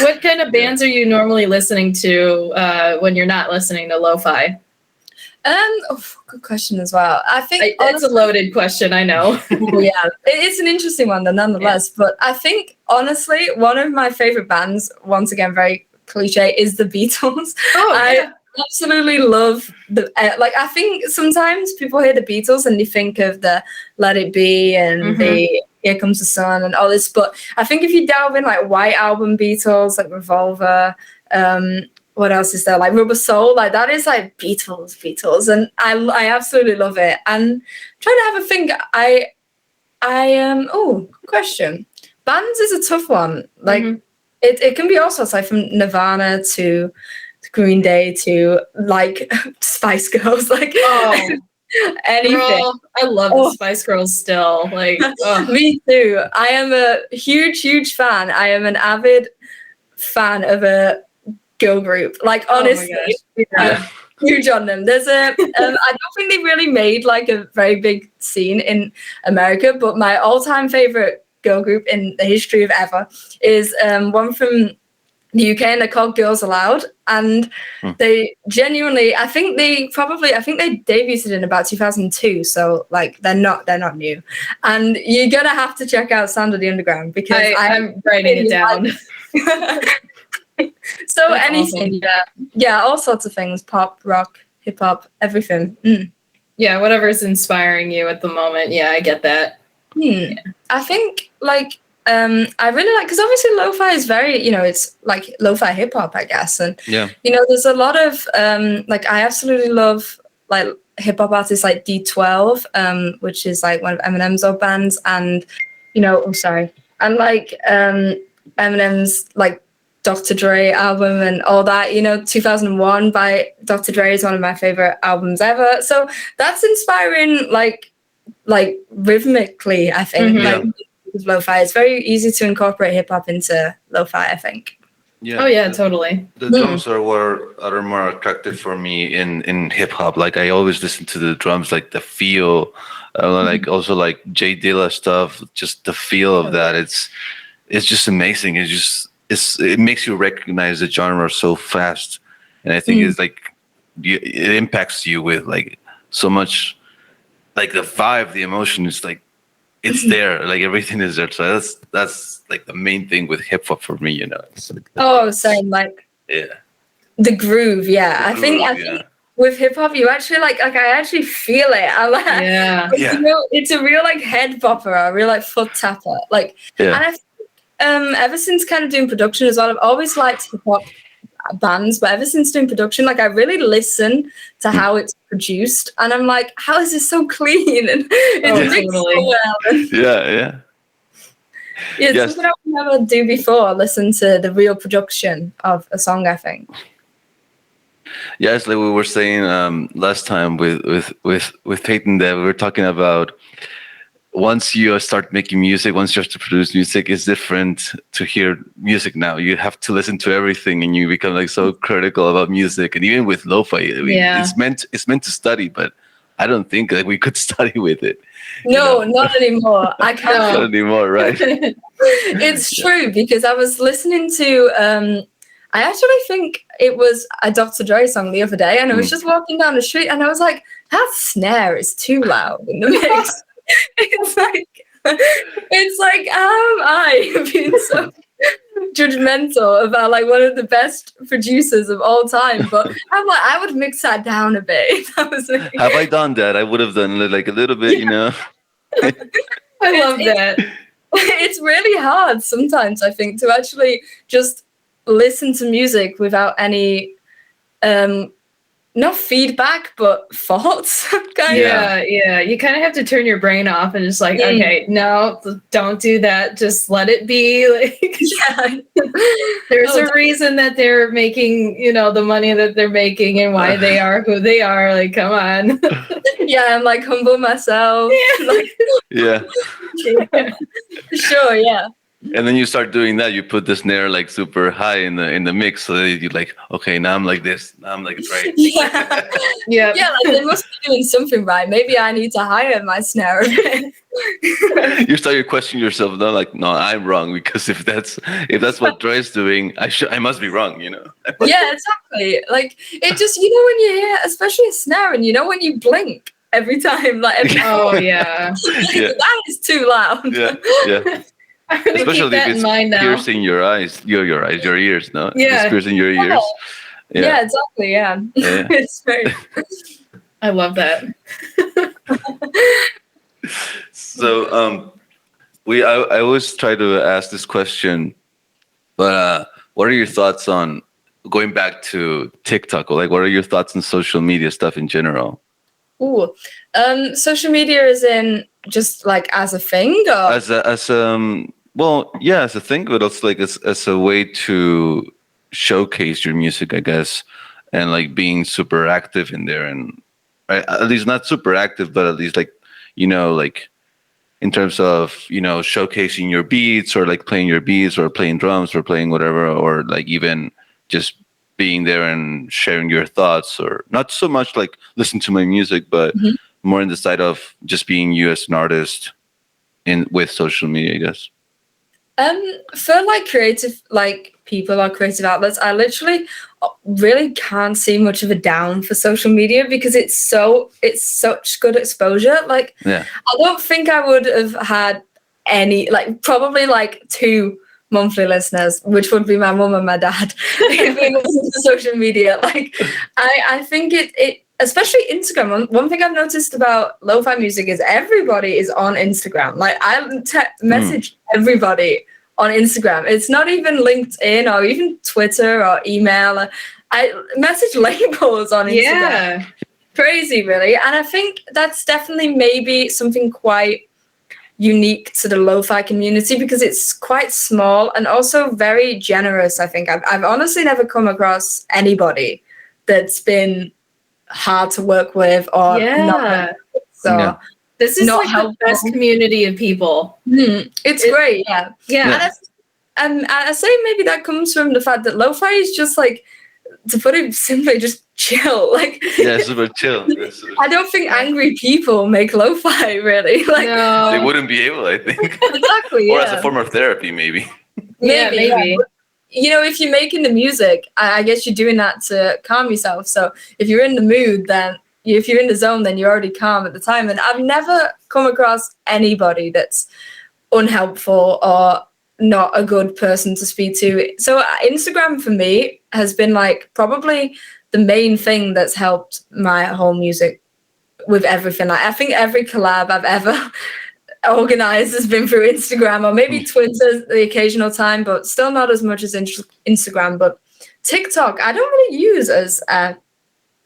What kind of bands are you normally listening to when you're not listening to lo-fi? Good question as well. I think it's a loaded question, I know. Yeah, it's an interesting one though, nonetheless. Yeah. But I think honestly, one of my favorite bands, once again, very cliche, is the Beatles. I absolutely love I think sometimes people hear the Beatles and they think of the Let It Be and the Here Comes the Sun and all this. But I think if you delve in like White Album Beatles, like Revolver, what else is there? Like Rubber Soul, like that is like Beatles, and I absolutely love it. And trying to have a think, question. Bands is a tough one. Like it can be all sorts, like from Nirvana to Green Day to like Spice Girls, like anything. Girl, I love the Spice Girls still. Like me too. I am a huge fan. I am an avid fan of a girl group, like honestly, huge on them. There's I don't think they really made like a very big scene in America, but my all-time favorite girl group in the history of ever is one from the UK, and they're called Girls Aloud, and they genuinely, I think they debuted in about 2002, so like they're not new, and you're gonna have to check out Sound of the Underground because I'm writing it down. So that's anything, awesome. All sorts of things, pop, rock, hip hop, everything. Yeah, whatever's inspiring you at the moment. Yeah, I get that. Yeah. I think like I really like, because obviously lo-fi is very, it's like lo-fi hip hop, I guess, and there's a lot of like I absolutely love like hip hop artists like D12, which is like one of Eminem's old bands, and and like Eminem's like Dr. Dre album and all that, 2001 by Dr. Dre is one of my favorite albums ever. So that's inspiring, like rhythmically, I think. With lo-fi, it's very easy to incorporate hip hop into lo-fi, I think. Yeah. Oh yeah, totally. The drums are more attractive for me in hip hop. Like I always listen to the drums, like the feel, like also like Jay Dilla stuff. Just the feel of that. It's just amazing. It makes you recognize the genre so fast, and I think it's like it impacts you with like so much, like the vibe, the emotion is like it's there, like everything is there. So that's like the main thing with hip hop for me, It's like same, like the groove, I think with hip hop you actually like I actually feel it. I like it's a real like head bopper, a real like foot tapper, like and I ever since kind of doing production as well, I've always liked hip hop bands, but ever since doing production, like I really listen to how it's produced, and I'm like, how is this so clean and it's mixed so well? It's something I would never do before. Listen to the real production of a song, I think. Yeah, it's like we were saying last time with Peyton, that we were talking about. Once you start making music, once you have to produce music, it's different to hear music now. You have to listen to everything, and you become like so critical about music. And even with lo-fi, it's meant to study, but I don't think that we could study with it. No, not anymore. I can't. Not anymore, right? It's true, because I was listening to I actually think it was a Dr. Dre song the other day, and I was just walking down the street, and I was like, that snare is too loud in the mix. It's like how am I being so judgmental about like one of the best producers of all time? But I'm like, I would mix that down a bit. That was like, have I done that? I would have done like a little bit, I love that. It's really hard sometimes, I think, to actually just listen to music without any not feedback, but thoughts. Yeah. You kind of have to turn your brain off and just like, okay, no, don't do that. Just let it be. Like, there's a reason that they're making, the money that they're making and why they are who they are. Like, come on. I'm like humble myself. Yeah. For sure. Yeah. And then you start doing that. You put the snare like super high in the mix, so that you're like, okay, now I'm like this. Now I'm like right. Yeah. Like they must be doing something right. Maybe I need to hire my snare a bit. You start questioning yourself. No, like, no, I'm wrong, because if that's what Dre's doing, I must be wrong. Yeah, exactly. Like it just, when you hear, especially a snare, and when you blink every time, like oh yeah, that is too loud. Yeah. I'm gonna Especially keep that if it's in mind now. piercing your eyes, your ears, no? Yeah. It's piercing your ears. Yeah, exactly. Yeah. It's very. I love that. So, I always try to ask this question, but what are your thoughts on going back to TikTok? Like, what are your thoughts on social media stuff in general? Ooh, social media is in just like as a thing, or as a thing, but also like as a way to showcase your music, I guess, and like being super active in there, and at least not super active, but at least like like in terms of showcasing your beats, or like playing your beats, or playing drums, or playing whatever, or like even just being there and sharing your thoughts, or not so much like listen to my music, but more in the side of just being you as an artist with social media, I guess. For like creative, like people or creative outlets, I literally really can't see much of a down for social media, because it's such good exposure. Like, I don't think I would have had any, like probably like 2 monthly listeners, which would be my mum and my dad, if we listen to social media. Like, I think it especially Instagram. One thing I've noticed about lo-fi music is everybody is on Instagram. Like, I message everybody on Instagram. It's not even LinkedIn or even Twitter or email. I message labels on Instagram. Yeah. Crazy, really. And I think that's definitely maybe something quite unique to the lo-fi community, because it's quite small and also very generous. I think I've honestly never come across anybody that's been hard to work with or not. So this is like helpful. The best community of people. It's great. Yeah. And I say maybe that comes from the fact that lo-fi is just like, to put it simply, just chill. Like, super chill. I don't think angry people make lo-fi, really. Like, they wouldn't be able, I think. Exactly. Or as a form of therapy, maybe. Maybe. Yeah. If you're making the music, I guess you're doing that to calm yourself. So if you're in the mood, then if you're in the zone, then you're already calm at the time. And I've never come across anybody that's unhelpful or not a good person to speak to. So Instagram for me has been like probably the main thing that's helped my whole music with everything. Like, I think every collab I've ever organized has been through Instagram, or maybe Twitter the occasional time, but still not as much as Instagram. But TikTok I don't really use as an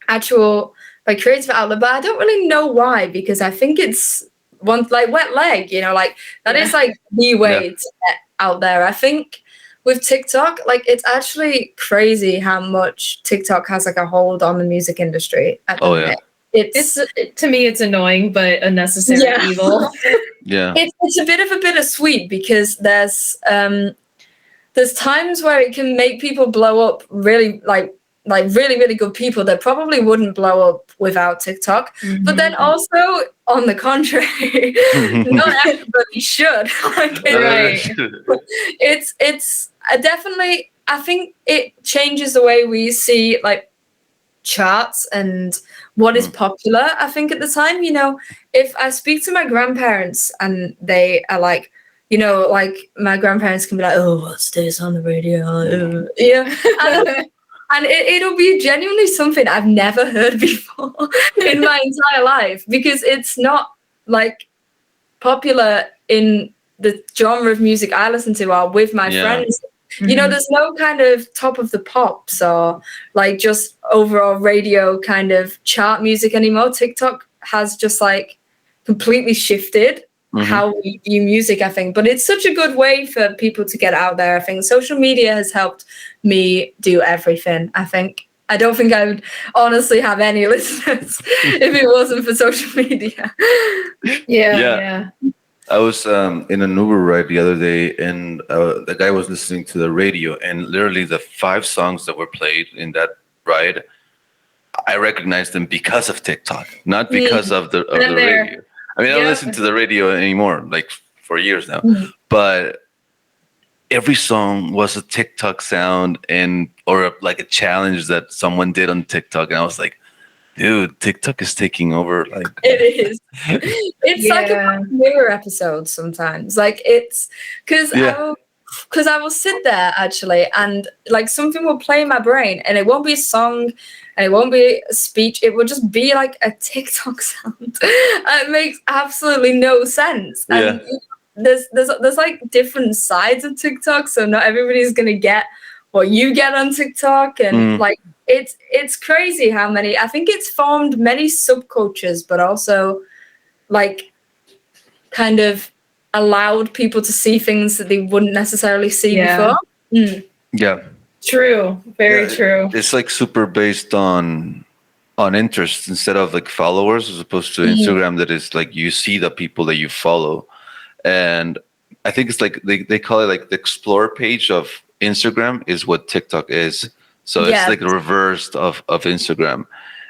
actual like creative outlet, but I don't really know why, because I think it's one like wet leg, like that is like the way to get out there. I think with TikTok, like, it's actually crazy how much TikTok has like a hold on the music industry at the minute. It's to me, it's annoying, but a necessary evil. It's a bit of a bittersweet, because there's times where it can make people blow up really like really, really good people that probably wouldn't blow up without TikTok. But then also, on the contrary, not everybody should. It's definitely, I think it changes the way we see like charts and what is popular. I think at the time, if I speak to my grandparents and they are like, like my grandparents can be like, oh, what's this on the radio? And it'll be genuinely something I've never heard before in my entire life, because it's not like popular in the genre of music I listen to or with my friends. There's no kind of top of the pops or like just overall radio kind of chart music anymore. TikTok has just like completely shifted how we view music, I think. But it's such a good way for people to get out there. I think social media has helped me do everything. I don't think I would honestly have any listeners if it wasn't for social media. Yeah. I was in an Uber ride the other day, and the guy was listening to the radio, and literally the 5 songs that were played in that ride, I recognized them because of TikTok, not because of the radio. I mean, I don't listen to the radio anymore, like for years now, but every song was a TikTok sound or like a challenge that someone did on TikTok, and I was like, dude, TikTok is taking over. Like it is. It's like a mirror episode sometimes. Like it's because I will sit there actually, and like something will play in my brain, and it won't be a song, and it won't be a speech. It will just be like a TikTok sound. It makes absolutely no sense. And there's like different sides of TikTok, so not everybody's gonna get what you get on TikTok, and like it's crazy how many. I think it's formed many subcultures, but also like kind of allowed people to see things that they wouldn't necessarily see before. Yeah, true, very true. It's like super based on interest instead of like followers, as opposed to Instagram that is like you see the people that you follow. And I think it's like they call it like the explore page of Instagram is what TikTok is. So it's like the reverse of Instagram.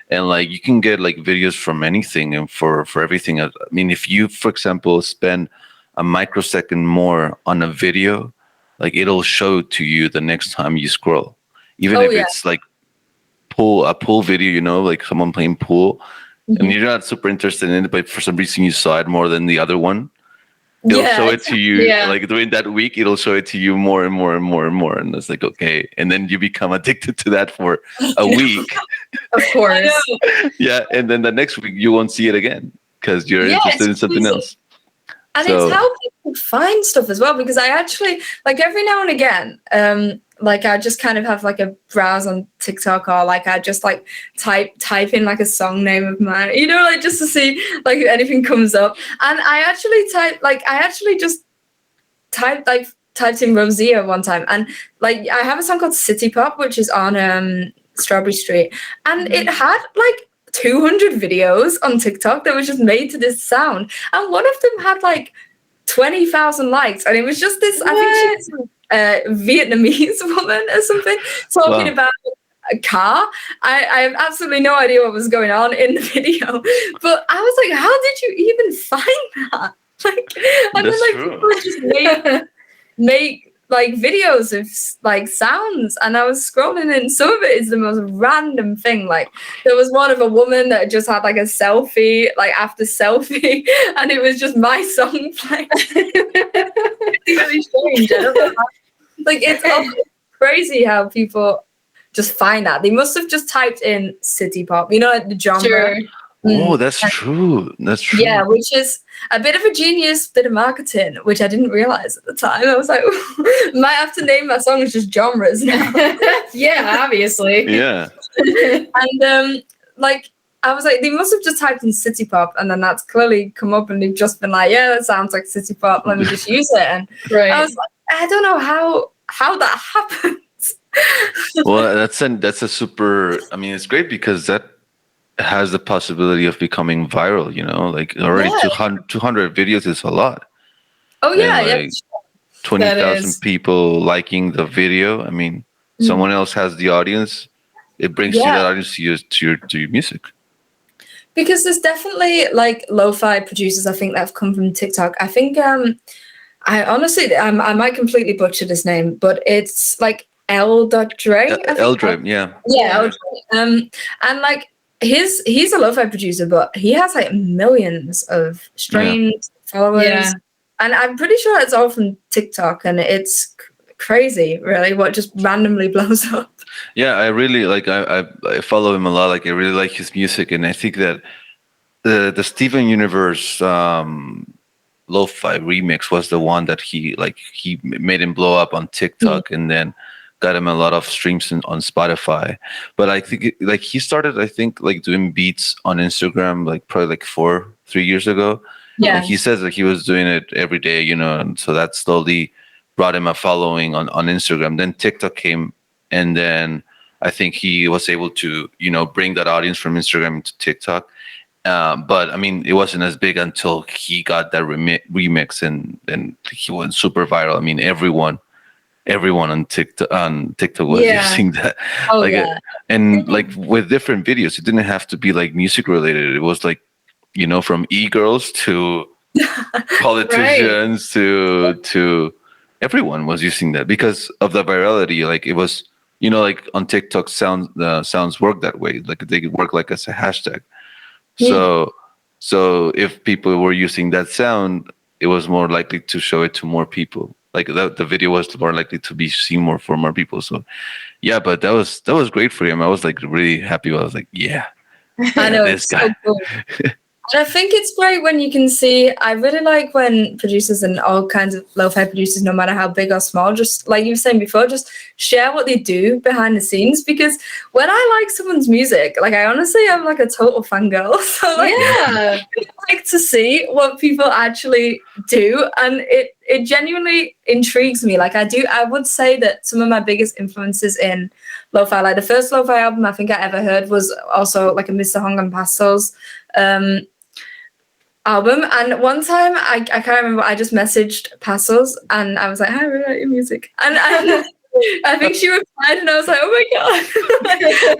And like you can get like videos from anything and for everything. I mean, if you, for example, spend a microsecond more on a video, like it'll show to you the next time you scroll. Even if it's like a pool video, you know, like someone playing pool, and you're not super interested in it, but for some reason you saw it more than the other one. It'll show it to you like during that week. It'll show it to you more and more and more and more, and it's like okay, and then you become addicted to that for a week. Of course, and then the next week you won't see it again because you're interested in something else. And it's how people find stuff as well, because I actually like every now and again, like I just kind of have like a browse on TikTok, or like I just like type in like a song name of mine, you know, like just to see like if anything comes up. And I actually just typed in Rosia one time, and like I have a song called City Pop, which is on Strawberry Street, and it had like 200 videos on TikTok that was just made to this sound, and one of them had like 20,000 likes, and it was just this. What? I think she was Vietnamese woman or something talking about a car. I have absolutely no idea what was going on in the video, but I was like, how did you even find that? Like, and then like people just make like videos of like sounds, and I was scrolling, and some of it is the most random thing. Like there was one of a woman that just had like a selfie, like after selfie, and it was just my song playing. It's really strange. I don't know how, like it's crazy how people just find that. They must have just typed in city pop, you know, like the genre. Sure. Oh, that's true. That's true. Yeah, which is a bit of a genius bit of marketing, which I didn't realize at the time. I was like, might have to name my songs just genres now. Yeah, obviously. Yeah. And like I was like, they must have just typed in city pop, and then that's clearly come up, and they've just been like, yeah, that sounds like city pop. Let me just use it. And I was like, I don't know how that happens. Well, that's a super. I mean, it's great because that has the possibility of becoming viral, you know, like already 200 videos is a lot. Oh yeah, like 20,000 people liking the video. I mean, someone else has the audience. It brings that audience to your music. Because there's definitely like lo-fi producers, I think, that have come from TikTok. I think I honestly I might completely butcher this name, but it's like L.Dre. L.Dre, yeah. Yeah, L.Dre. And like he's a lo-fi producer, but he has like millions of streams, followers, and I'm pretty sure it's all from TikTok, and it's crazy, really, what just randomly blows up. Yeah, I really like. I follow him a lot. Like, I really like his music, and I think that the Steven Universe lo-fi remix was the one that he made him blow up on TikTok, and then got him a lot of streams on Spotify. But I think like he started, I think, like doing beats on Instagram, like probably like 3 years ago. Yeah, like he says that he was doing it every day, you know, and so that slowly brought him a following on Instagram. Then TikTok came, and then I think he was able to, you know, bring that audience from Instagram to TikTok. But I mean, it wasn't as big until he got that remix, and he went super viral. I mean, everyone on TikTok was using that. Oh, like yeah. and like with different videos, it didn't have to be like music related. It was like, from e-girls to politicians to everyone was using that because of the virality. Like it was, like on TikTok, sounds work that way. Like they work like as a hashtag. So if people were using that sound, it was more likely to show it to more people. Like the video was more likely to be seen for more people. So yeah, but that was great for him. I was like really happy. I was like, yeah, I know, this guy. so cool. And I think it's great when you can see, I really like when producers and all kinds of lo-fi producers, no matter how big or small, just like you were saying before, just share what they do behind the scenes. Because when I like someone's music, like I honestly am like a total fangirl. So like, I like to see what people actually do. And it genuinely intrigues me. Like I would say that some of my biggest influences in lo-fi, like the first lo-fi album I think I ever heard was also like a Mr. Hong and Pastels album. And one time I can't remember, I just messaged Pastels and I was like, hi, I really like your music. And I think she replied and I was like, oh my God.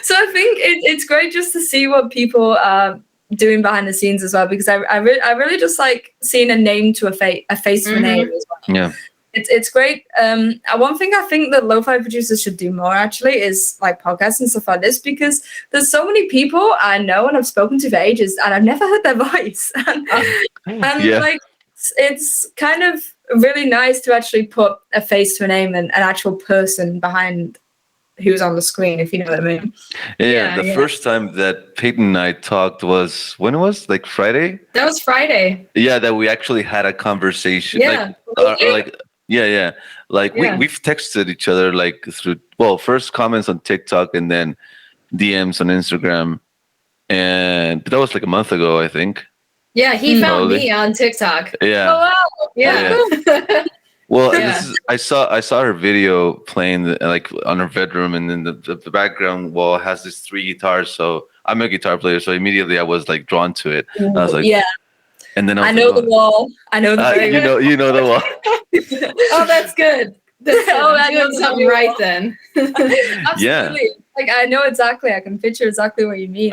So I think it's great just to see what people are doing behind the scenes as well, because I really just like seeing a name to a face to a name as well. Yeah. It's great. One thing I think that lo-fi producers should do more actually is like podcasts and stuff like this, because there's so many people I know and I've spoken to for ages and I've never heard their voice. and like it's kind of really nice to actually put a face to a name and an actual person behind who's on the screen, if you know what I mean. The first time that Peyton and I talked was, when it was like Friday? That was Friday. Yeah, that we actually had a conversation. Yeah. We've texted each other like through, first comments on TikTok and then DMs on Instagram. And that was like a month ago, I think. Yeah, he found me on TikTok. Yeah. Oh, wow. Yeah. Well, I saw her video playing like on her bedroom, and then the background wall has these 3 guitars. So I'm a guitar player, so immediately I was like drawn to it. I was like, and then I know the wall. I know the you know the wall. Oh, that's good. I'm doing something right then. Absolutely. Yeah. Like I know exactly. I can picture exactly what you mean.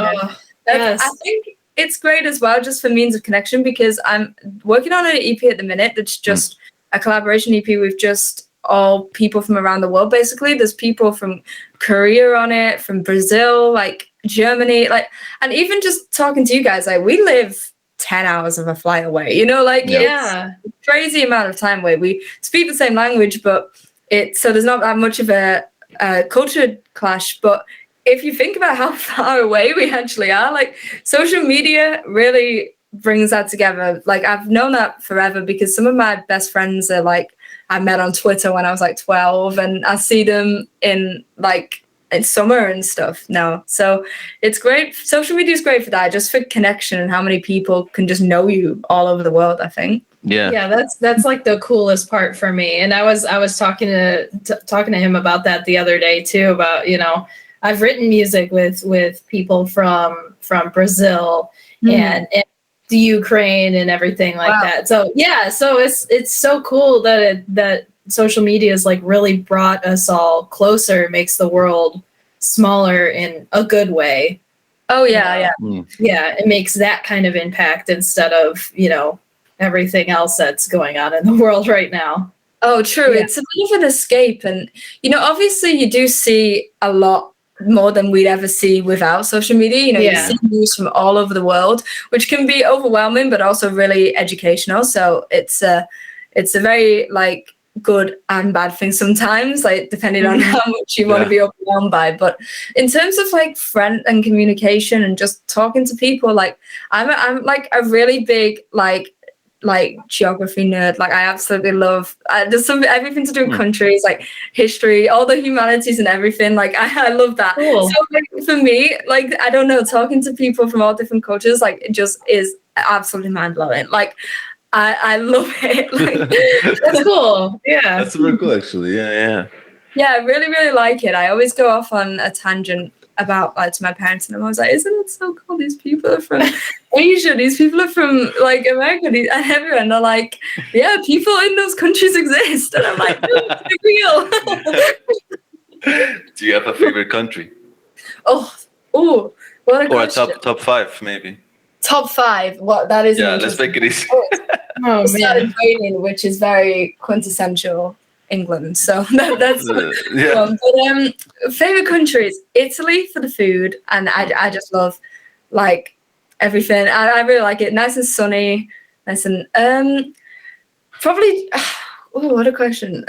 Yes. I think it's great as well, just for means of connection, because I'm working on an EP at the minute that's just a collaboration EP with just all people from around the world. Basically, there's people from Korea on it, from Brazil, like Germany, like, and even just talking to you guys, like we live 10 hours of a flight away, it's a crazy amount of time where we speak the same language, but so there's not that much of a culture clash. But if you think about how far away we actually are, like social media really brings that together. Like I've known that forever, because some of my best friends are like I met on Twitter when I was like 12, and I see them in summer and stuff now. So it's great. Social media is great for that, just for connection and how many people can just know you all over the world, I think. Yeah, that's like the coolest part for me. And I was talking to him about that the other day too, about, I've written music with people from Brazil and the Ukraine and everything like that. So so it's so cool that social media has like really brought us all closer, makes the world smaller in a good way. Oh yeah. Yeah, it makes that kind of impact instead of, everything else that's going on in the world right now. Oh, true. Yeah. It's a bit of an escape. And, obviously you do see a lot more than we'd ever see without social media. You see news from all over the world, which can be overwhelming, but also really educational. So it's a very like good and bad thing sometimes, like depending on how much you want to be overwhelmed by. But in terms of like friend and communication and just talking to people, like I'm like a really big like geography nerd. Like I absolutely love there's everything to do with countries, like history, all the humanities and everything. Like I love that. Cool. So like, for me, like I don't know, talking to people from all different cultures, like it just is absolutely mind-blowing. Like I love it. Like that's cool. Yeah, that's super cool actually. Yeah, I really, really like it. I always go off on a tangent about like to my parents, and I was like, isn't it so cool? These people are from Asia. These people are from like America, and everywhere. And they're like, yeah, people in those countries exist. And I'm like, no, it's real. Do you have a favorite country? Oh, what a question. Or a top 5 maybe? Top 5. What that is? Yeah, let's make it easy. It started raining, which is very quintessential England. So that's fun. But favorite countries: Italy for the food, and I just love like everything. I really like it. Nice and sunny. Nice and probably. Oh, what a question.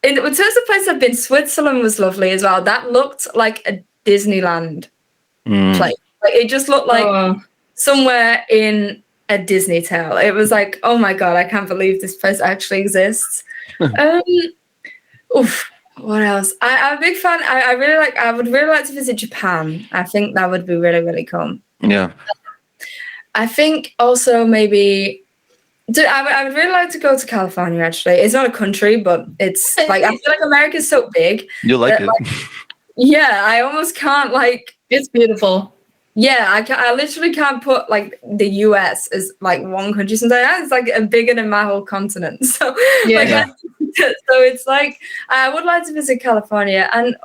In terms of place I've been, Switzerland was lovely as well. That looked like a Disneyland place. Like it just looked like somewhere in a Disney tale. It was like, oh my god, I can't believe this place actually exists. What else? I'm a big fan. I would really like to visit Japan. I think that would be really, really cool. Yeah. I think also maybe I would really like to go to California, actually. It's not a country, but it's like, I feel like America's so big. You like it. Like, yeah, I almost can't like. It's beautiful. Yeah, I literally can't put like the US as like one country. Sometimes it's like bigger than my whole continent. So yeah. So it's like I would like to visit California, and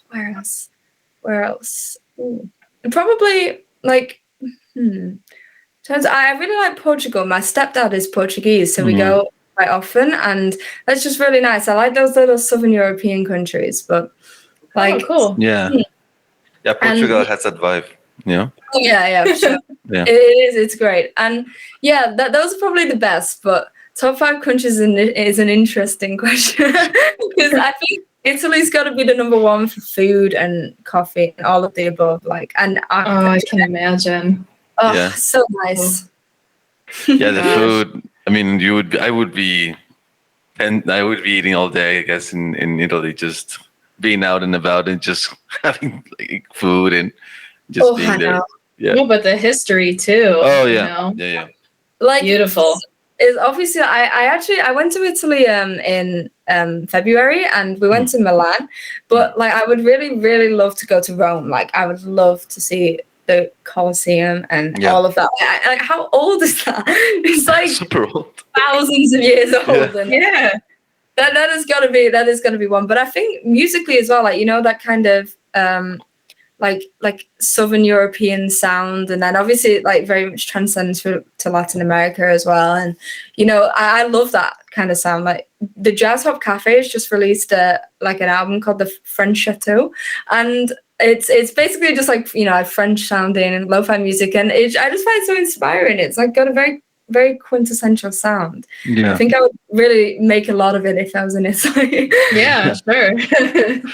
where else? Ooh. Probably like I really like Portugal. My stepdad is Portuguese, so we go quite often, and that's just really nice. I like those little Southern European countries, but like cool. Yeah, Portugal has that vibe. Yeah. Yeah, for sure. Yeah. It is. It's great, and yeah, those are probably the best. But top 5 countries is an interesting question because I think Italy's got to be the number 1 for food and coffee and all of the above. Like, and I can imagine. Oh, yeah. So nice. Yeah, the food. I mean, I would be eating all day, I guess, in Italy, just being out and about and just having like food and just being there. Yeah. No, but the history too. Oh yeah, yeah. Like beautiful. Is obviously I went to Italy in February, and we went to Milan, but like I would really, really love to go to Rome. Like I would love to see the Colosseum and all of that. Like how old is that? It's like super old, thousands of years old. Yeah. And that is gonna be one. But I think musically as well, like that kind of like Southern European sound, and then obviously like very much transcends to Latin America as well. And I love that kind of sound. Like the Jazz Hop Cafe has just released an album called The French Chateau, and it's basically just like French sounding and lo-fi music, and I just find it so inspiring. It's like got a very, very quintessential sound. Yeah. I think I would really make a lot of it if I was in Italy. Yeah, sure.